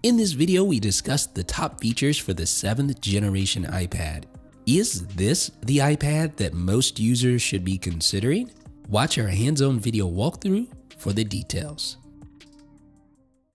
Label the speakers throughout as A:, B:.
A: In this video, we discussed the top features for the 7th generation iPad. Is this the iPad that most users should be considering? Watch our hands-on video walkthrough for the details.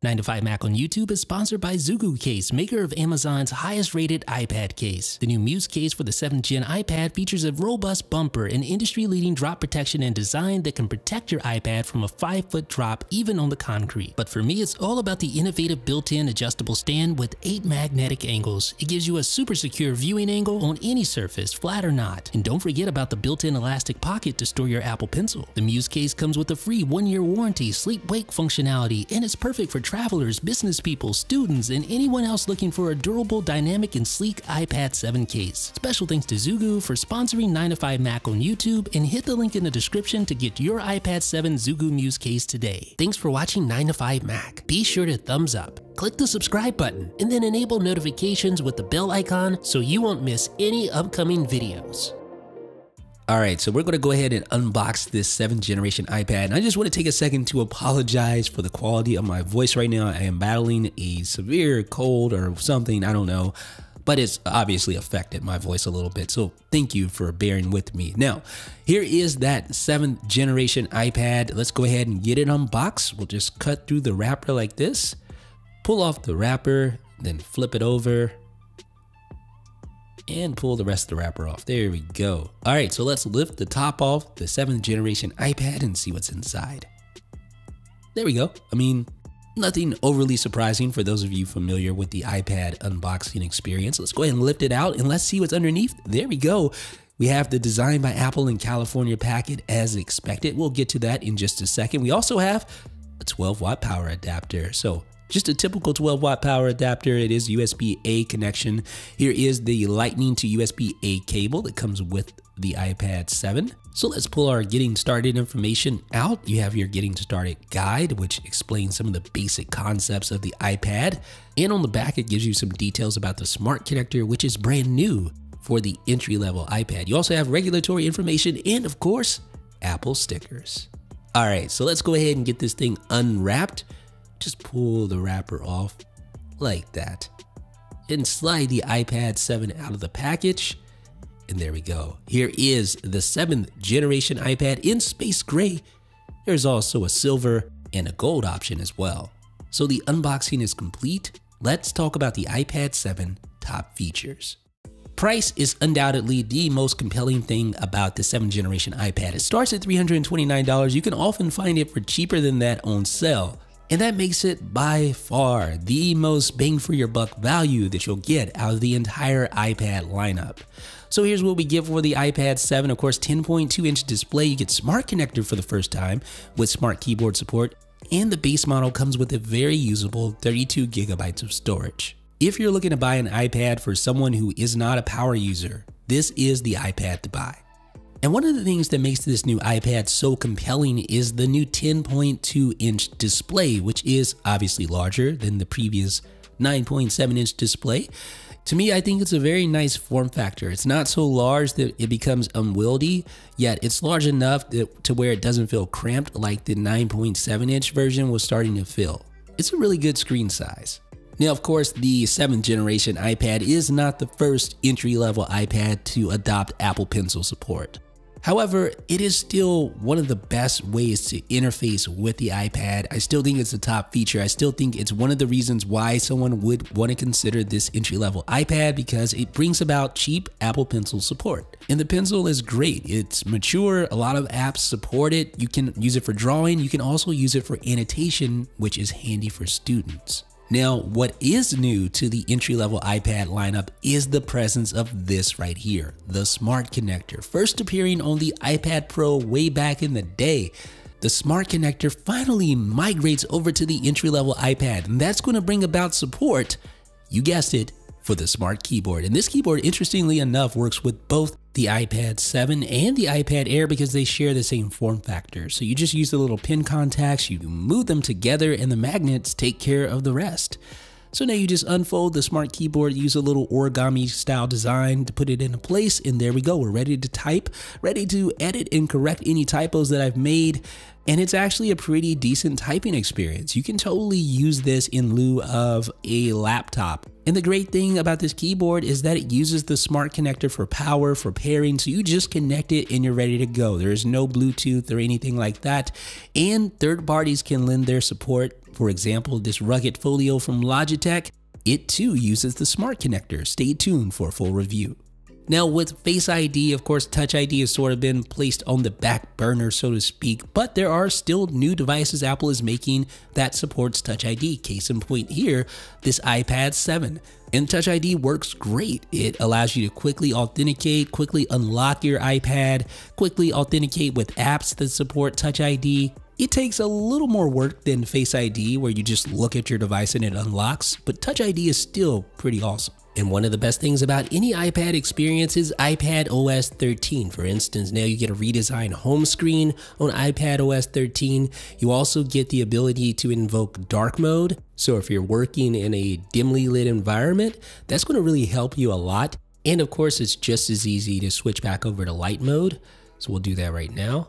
A: 9to5Mac on YouTube is sponsored by Zugu Case, maker of Amazon's highest rated iPad case. The new Muse case for the 7th gen iPad features a robust bumper and industry-leading drop protection and design that can protect your iPad from a 5-foot drop even on the concrete. But for me, it's all about the innovative built-in adjustable stand with 8 magnetic angles. It gives you a super secure viewing angle on any surface, flat or not. And don't forget about the built-in elastic pocket to store your Apple Pencil. The Muse case comes with a free 1-year warranty, sleep-wake functionality, and it's perfect for travelers, business people, students, and anyone else looking for a durable, dynamic, and sleek iPad 7 case. Special thanks to Zugu for sponsoring 9to5Mac on YouTube, and hit the link in the description to get your iPad 7 Zugu Muse case today. Thanks for watching 9to5Mac. Be sure to thumbs up, click the subscribe button, and then enable notifications with the bell icon so you won't miss any upcoming videos. Alright, so we're going to go ahead and unbox this 7th generation iPad. And I just want to take a second to apologize for the quality of my voice right now. I am battling a severe cold or something, I don't know, but it's obviously affected my voice a little bit. So thank you for bearing with me. Now, here is that 7th generation iPad. Let's go ahead and get it unboxed. We'll just cut through the wrapper like this, pull off the wrapper, then flip it over, and pull the rest of the wrapper off. There we go. All right, so let's lift the top off the 7th generation iPad and see what's inside. There we go. I mean, nothing overly surprising for those of you familiar with the iPad unboxing experience. Let's go ahead and lift it out and let's see what's underneath. There we go. We have the Design by Apple in California packet as expected. We'll get to that in just a second. We also have a 12-watt power adapter. So just a typical 12-watt power adapter. It is USB-A connection. Here is the Lightning to USB-A cable that comes with the iPad 7. So let's pull our getting started information out. You have your getting started guide, which explains some of the basic concepts of the iPad. And on the back, it gives you some details about the smart connector, which is brand new for the entry-level iPad. You also have regulatory information and, of course, Apple stickers. All right, so let's go ahead and get this thing unwrapped. Just pull the wrapper off like that and slide the iPad 7 out of the package. And there we go. Here is the 7th generation iPad in space gray. There's also a silver and a gold option as well. So the unboxing is complete. Let's talk about the iPad 7 top features. Price is undoubtedly the most compelling thing about the 7th generation iPad. It starts at $329. You can often find it for cheaper than that on sale. And that makes it by far the most bang for your buck value that you'll get out of the entire iPad lineup. So here's what we get for the iPad 7. Of course, 10.2-inch display. You get smart connector for the first time with smart keyboard support. And the base model comes with a very usable 32 gigabytes of storage. If you're looking to buy an iPad for someone who is not a power user, this is the iPad to buy. And one of the things that makes this new iPad so compelling is the new 10.2-inch display, which is obviously larger than the previous 9.7-inch display. To me, I think it's a very nice form factor. It's not so large that it becomes unwieldy, yet it's large enough to where it doesn't feel cramped like the 9.7-inch version was starting to feel. It's a really good screen size. Now, of course, the 7th generation iPad is not the first entry-level iPad to adopt Apple Pencil support. However, it is still one of the best ways to interface with the iPad. I still think it's a top feature. I still think it's one of the reasons why someone would want to consider this entry-level iPad, because it brings about cheap Apple Pencil support. And the Pencil is great. It's mature. A lot of apps support it. You can use it for drawing. You can also use it for annotation, which is handy for students. Now, what is new to the entry-level iPad lineup is the presence of this right here, the smart connector. First appearing on the iPad Pro way back in the day, the smart connector finally migrates over to the entry-level iPad, and that's going to bring about support, you guessed it, for the smart keyboard. And this keyboard, interestingly enough, works with both the iPad 7 and the iPad Air because they share the same form factor. So you just use the little pin contacts, you move them together, and the magnets take care of the rest. So now you just unfold the smart keyboard, use a little origami style design to put it into place, and there we go. We're ready to type, ready to edit and correct any typos that I've made. And it's actually a pretty decent typing experience. You can totally use this in lieu of a laptop. And the great thing about this keyboard is that it uses the smart connector for power, for pairing, so you just connect it and you're ready to go. There is no Bluetooth or anything like that. And third parties can lend their support. For example, this rugged Folio from Logitech, it too uses the smart connector. Stay tuned for a full review. Now with Face ID, of course, Touch ID has sort of been placed on the back burner, so to speak, but there are still new devices Apple is making that supports Touch ID. Case in point here, this iPad 7. And Touch ID works great. It allows you to quickly authenticate, quickly unlock your iPad, quickly authenticate with apps that support Touch ID. It takes a little more work than Face ID, where you just look at your device and it unlocks, but Touch ID is still pretty awesome. And one of the best things about any iPad experience is iPadOS 13. For instance, now you get a redesigned home screen on iPadOS 13. You also get the ability to invoke dark mode. So if you're working in a dimly lit environment, that's going to really help you a lot. And of course, it's just as easy to switch back over to light mode. So we'll do that right now.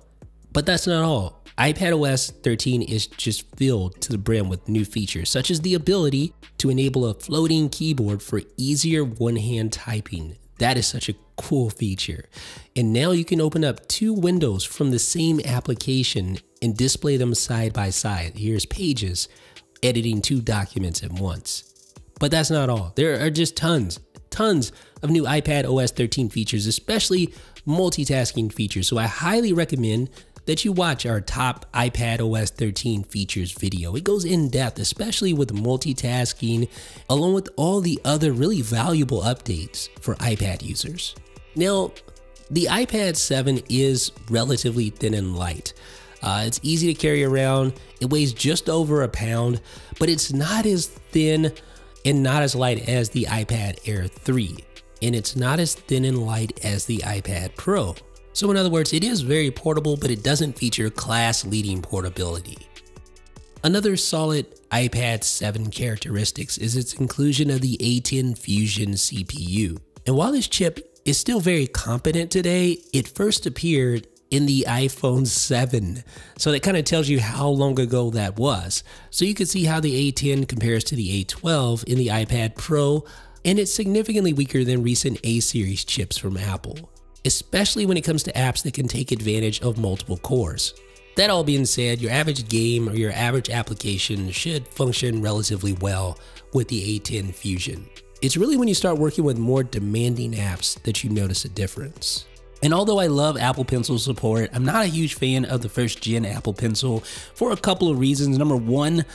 A: But that's not all. iPadOS 13 is just filled to the brim with new features, such as the ability to enable a floating keyboard for easier one-hand typing. That is such a cool feature. And now you can open up two windows from the same application and display them side by side. Here's Pages, editing two documents at once. But that's not all. There are just tons of new iPadOS 13 features, especially multitasking features. So I highly recommend that you watch our top iPadOS 13 features video. It goes in depth, especially with multitasking, along with all the other really valuable updates for iPad users. Now, the iPad 7 is relatively thin and light. It's easy to carry around. It weighs just over a pound, but it's not as thin and not as light as the iPad Air 3. And it's not as thin and light as the iPad Pro. So in other words, it is very portable, but it doesn't feature class-leading portability. Another solid iPad 7 characteristics is its inclusion of the A10 Fusion CPU. And while this chip is still very competent today, it first appeared in the iPhone 7. So that kind of tells you how long ago that was. So you can see how the A10 compares to the A12 in the iPad Pro, and it's significantly weaker than recent A-series chips from Apple, especially when it comes to apps that can take advantage of multiple cores. That all being said, your average game or your average application should function relatively well with the A10 Fusion. It's really when you start working with more demanding apps that you notice a difference. And although I love Apple Pencil support, I'm not a huge fan of the first gen Apple Pencil for a couple of reasons. Number one,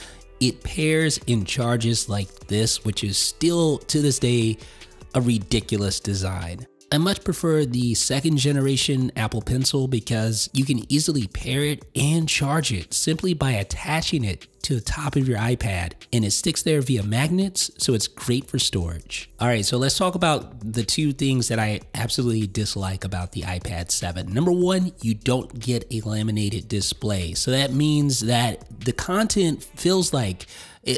A: it pairs and charges like this, which is still to this day a ridiculous design. I much prefer the second generation Apple Pencil because you can easily pair it and charge it simply by attaching it to the top of your iPad, and it sticks there via magnets, so it's great for storage. All right, so let's talk about the two things that I absolutely dislike about the iPad 7. Number one, you don't get a laminated display. So that means that the content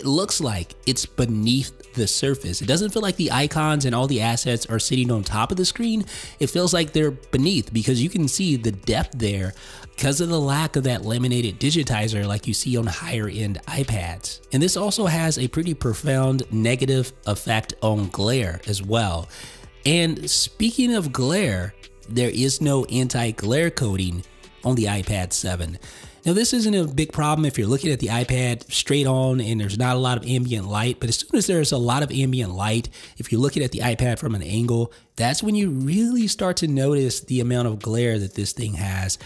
A: looks like it's beneath the surface. It doesn't feel like the icons and all the assets are sitting on top of the screen. It feels like they're beneath because you can see the depth there because of the lack of that laminated digitizer like you see on higher end iPads. And this also has a pretty profound negative effect on glare as well. And speaking of glare, there is no anti-glare coating on the iPad 7. Now this isn't a big problem if you're looking at the iPad straight on and there's not a lot of ambient light, but as soon as there's a lot of ambient light, if you're looking at the iPad from an angle, that's when you really start to notice the amount of glare that this thing has,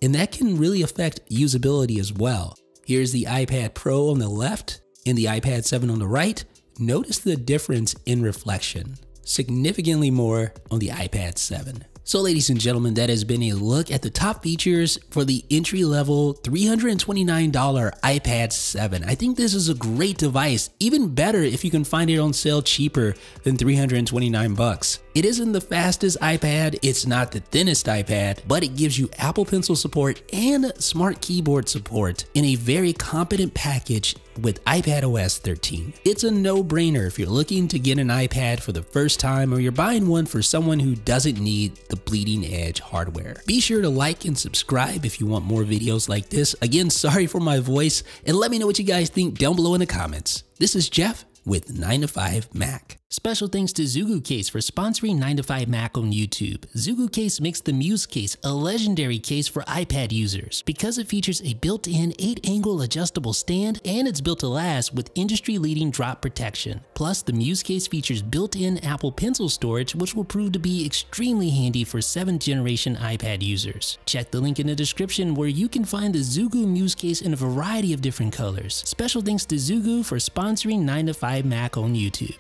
A: and that can really affect usability as well. Here's the iPad Pro on the left and the iPad 7 on the right. Notice the difference in reflection, significantly more on the iPad 7. So ladies and gentlemen, that has been a look at the top features for the entry-level $329 iPad 7. I think this is a great device, even better if you can find it on sale cheaper than $329. It isn't the fastest iPad, it's not the thinnest iPad, but it gives you Apple Pencil support and smart keyboard support in a very competent package with iPadOS 13. It's a no-brainer if you're looking to get an iPad for the first time or you're buying one for someone who doesn't need the bleeding edge hardware. Be sure to like and subscribe if you want more videos like this. Again, sorry for my voice, and let me know what you guys think down below in the comments. This is Jeff with 9to5Mac. Special thanks to Zugu Case for sponsoring 9to5Mac on YouTube. Zugu Case makes the Muse case a legendary case for iPad users because it features a built-in 8-angle adjustable stand and it's built to last with industry-leading drop protection. Plus, the Muse case features built-in Apple Pencil storage, which will prove to be extremely handy for 7th generation iPad users. Check the link in the description where you can find the Zugu Muse case in a variety of different colors. Special thanks to Zugu for sponsoring 9to5Mac on YouTube.